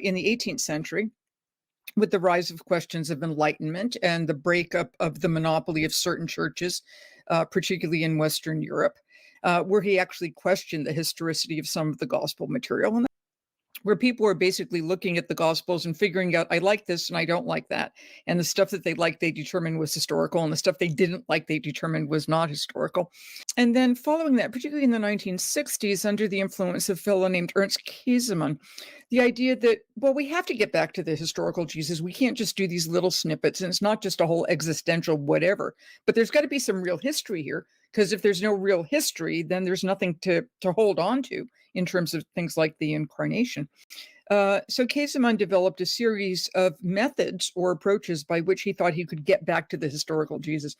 in the 18th century with the rise of questions of enlightenment and the breakup of the monopoly of certain churches, particularly in Western Europe, where he actually questioned the historicity of some of the gospel material. And where people were basically looking at the gospels and figuring out, I like this and I don't like that. And the stuff that they liked, they determined was historical, and the stuff they didn't like, they determined was not historical. And then following that, particularly in the 1960s, under the influence of a fellow named Ernst Käsemann, the idea that, well, we have to get back to the historical Jesus. We can't just do these little snippets, and it's not just a whole existential whatever, but there's got to be some real history here, because if there's no real history, then there's nothing to hold on to in terms of things like the incarnation. So Käsemann developed a series of methods or approaches by which he thought he could get back to the historical Jesus.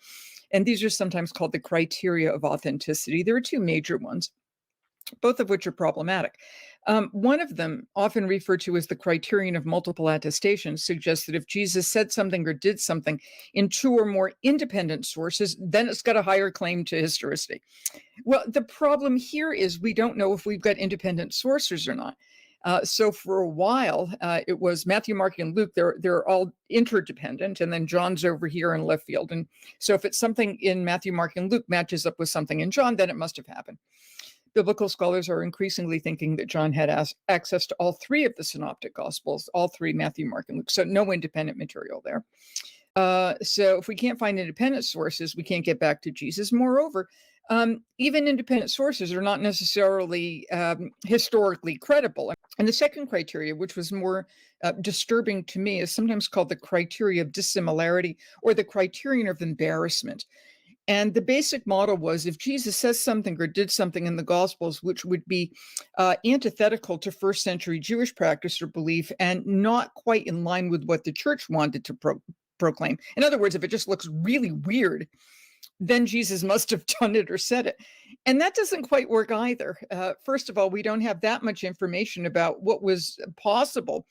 And these are sometimes called the criteria of authenticity. There are two major ones, both of which are problematic. One of them, often referred to as the criterion of multiple attestations, suggests that if Jesus said something or did something in two or more independent sources, then it's got a higher claim to historicity. Well, the problem here is we don't know if we've got independent sources or not. So for a while, it was Matthew, Mark, and Luke. They're all interdependent, and then John's over here in left field. And so if it's something in Matthew, Mark, and Luke matches up with something in John, then it must have happened. Biblical scholars are increasingly thinking that John had access to all three of the synoptic gospels, all three, Matthew, Mark, and Luke. So no independent material there. So if we can't find independent sources, we can't get back to Jesus. Moreover, even independent sources are not necessarily historically credible. And the second criteria, which was more disturbing to me, is sometimes called the criteria of dissimilarity or the criterion of embarrassment. And the basic model was, if Jesus says something or did something in the Gospels which would be antithetical to first century Jewish practice or belief and not quite in line with what the church wanted to proclaim. In other words, if it just looks really weird, then Jesus must have done it or said it. And that doesn't quite work either. First of all, we don't have that much information about what was possible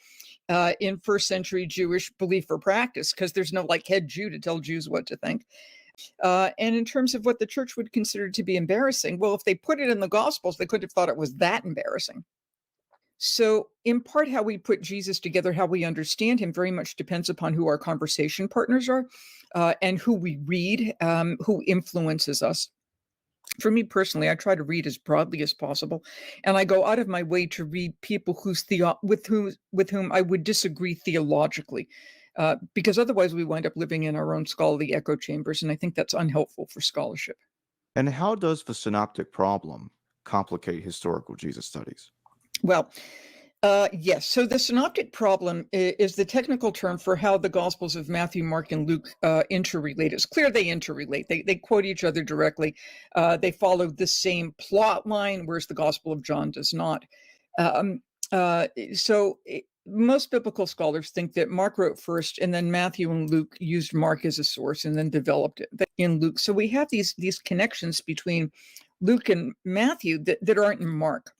in first century Jewish belief or practice, because there's no like head Jew to tell Jews what to think. And in terms of what the church would consider to be embarrassing, well, if they put it in the Gospels, they couldn't have thought it was that embarrassing. So in part, how we put Jesus together, how we understand him, very much depends upon who our conversation partners are and who we read, who influences us. For me personally, I try to read as broadly as possible, and I go out of my way to read people with whom I would disagree theologically, because otherwise we wind up living in our own scholarly echo chambers, and I think that's unhelpful for scholarship. And how does the synoptic problem complicate historical Jesus studies? Well, yes. So the synoptic problem is the technical term for how the Gospels of Matthew, Mark, and Luke interrelate. It's clear they interrelate. They quote each other directly. They follow the same plot line, whereas the Gospel of John does not. Most biblical scholars think that Mark wrote first, and then Matthew and Luke used Mark as a source and then developed it in Luke. So we have these connections between Luke and Matthew that aren't in Mark.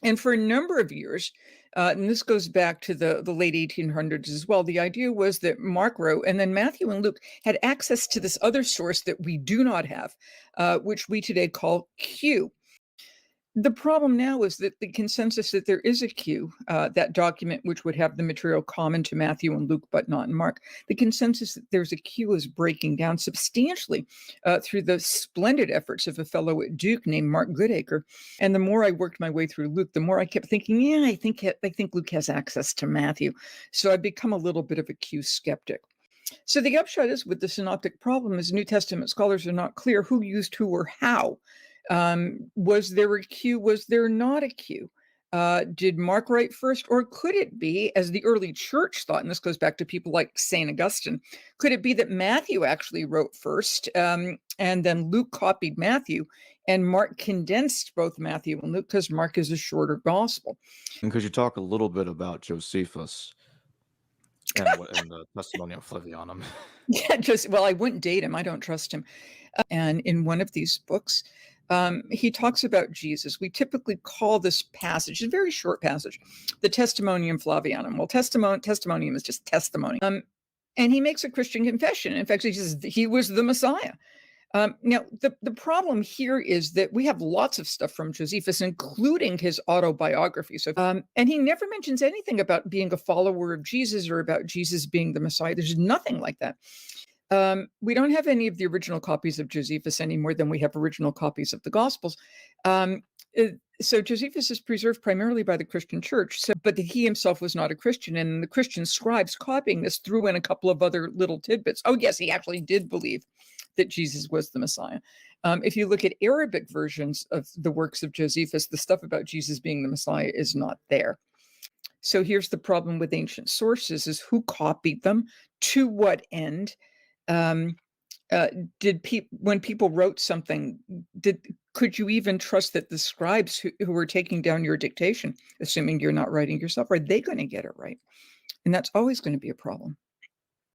And for a number of years, and this goes back to the late 1800s as well, the idea was that Mark wrote, and then Matthew and Luke had access to this other source that we do not have, which we today call Q. The problem now is that the consensus that there is a Q, that document which would have the material common to Matthew and Luke, but not in Mark, the consensus that there's a Q is breaking down substantially through the splendid efforts of a fellow at Duke named Mark Goodacre. And the more I worked my way through Luke, the more I kept thinking, I think Luke has access to Matthew. So I've become a little bit of a Q skeptic. So the upshot is, with the synoptic problem, is New Testament scholars are not clear who used who or how. Was there a Q? Was there not a Q? Did Mark write first, or could it be, as the early church thought, and this goes back to people like St. Augustine, could it be that Matthew actually wrote first, and then Luke copied Matthew, and Mark condensed both Matthew and Luke because Mark is a shorter gospel? And could you talk a little bit about Josephus and the testimony of Flavianum? Yeah, I wouldn't date him. I don't trust him. And in one of these books, he talks about Jesus. We typically call this passage, a very short passage, the Testimonium Flavianum. Well, testimonium is just testimony. And he makes a Christian confession. In fact, he says he was the Messiah. Now, the problem here is that we have lots of stuff from Josephus, including his autobiography. So, and he never mentions anything about being a follower of Jesus or about Jesus being the Messiah. There's nothing like that. We don't have any of the original copies of Josephus any more than we have original copies of the Gospels. So Josephus is preserved primarily by the Christian church, but he himself was not a Christian, and the Christian scribes copying this threw in a couple of other little tidbits. Oh, yes, he actually did believe that Jesus was the Messiah. If you look at Arabic versions of the works of Josephus, the stuff about Jesus being the Messiah is not there. So here's the problem with ancient sources: is who copied them, to what end. Um, when people wrote something, could you even trust that the scribes who were taking down your dictation, assuming you're not writing yourself, are they going to get it right? And that's always going to be a problem.